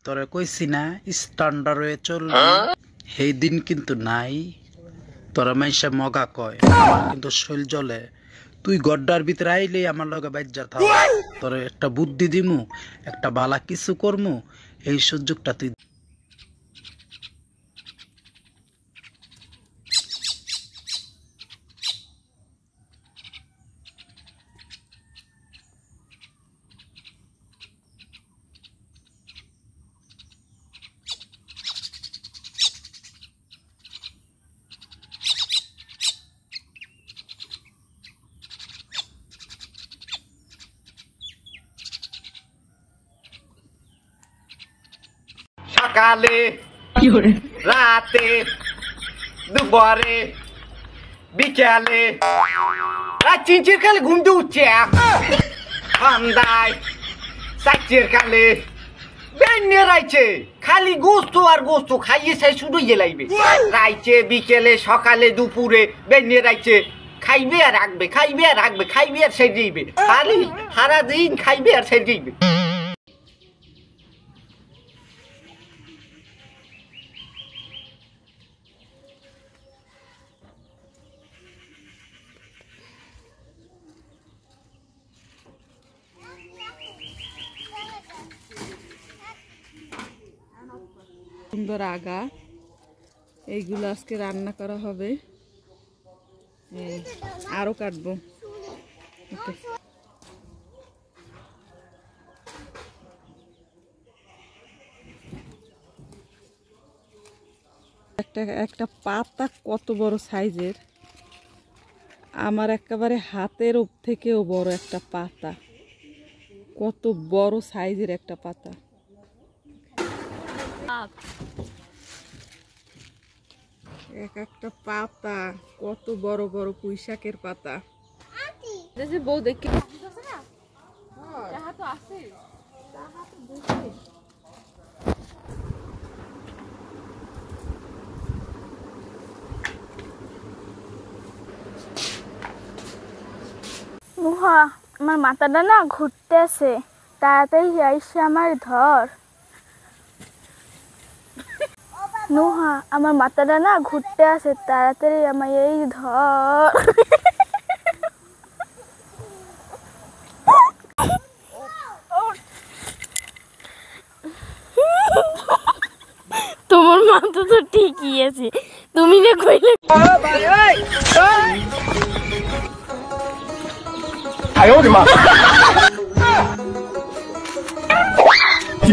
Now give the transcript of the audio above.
তোরে কইছি না স্ট্যান্ডার্ড হয়ে চলবি, সেই দিন কিন্তু নাই। তোরা মাইসা মগা কয়, আমার কিন্তু শৈল জ্বলে। তুই গড্ডার ভিতরে আইলেই আমার লগে বাইজা থাক। তোরে একটা বুদ্ধি দিমু, একটা বালা কিছু করমু, এই সুযোগটা তুই। সকালে রাতে দুপুরে বিকালে চিনচির কালে ঘুম দিয়ে উঠছে সন্ধ্যায় চারটের কালে বেরিয়ে রাইছে খালি গোস্ত আর গোস্ত খাইয়ে চাই শুধু গেলাইবে। রাইছে বিকেলে সকালে দুপুরে বেরিয়ে রাইছে খাইবে আর রাখবে, খাইবে আর রাখবে, খাইবে আর সেরে দিবে, খালি সারাদিন খাইবে আর সেরে দিবে। সুন্দর আগা, এইগুলো আজকে রান্না করা হবে। আরো কাটবো। একটা পাতা কত বড় সাইজের, আমার একেবারে হাতের থেকেও বড় একটা পাতা, কত বড় সাইজের একটা পাতা। এক একটা পাতা কত বড় বড় পুঁইশাকের পাতা। বউ দেখে মুহা আমার মাথাটা না ঘুরতেছে, তাড়াতাড়ি আইসে আমার ধর। নুহা আমার মাথাটা না ঘুরতে আছে, তাড়াতাড়ি আমার এই ধর। তোমার মাথা তো ঠিকই আছে, তুমি না কইলে। আয় ওরে মা। কি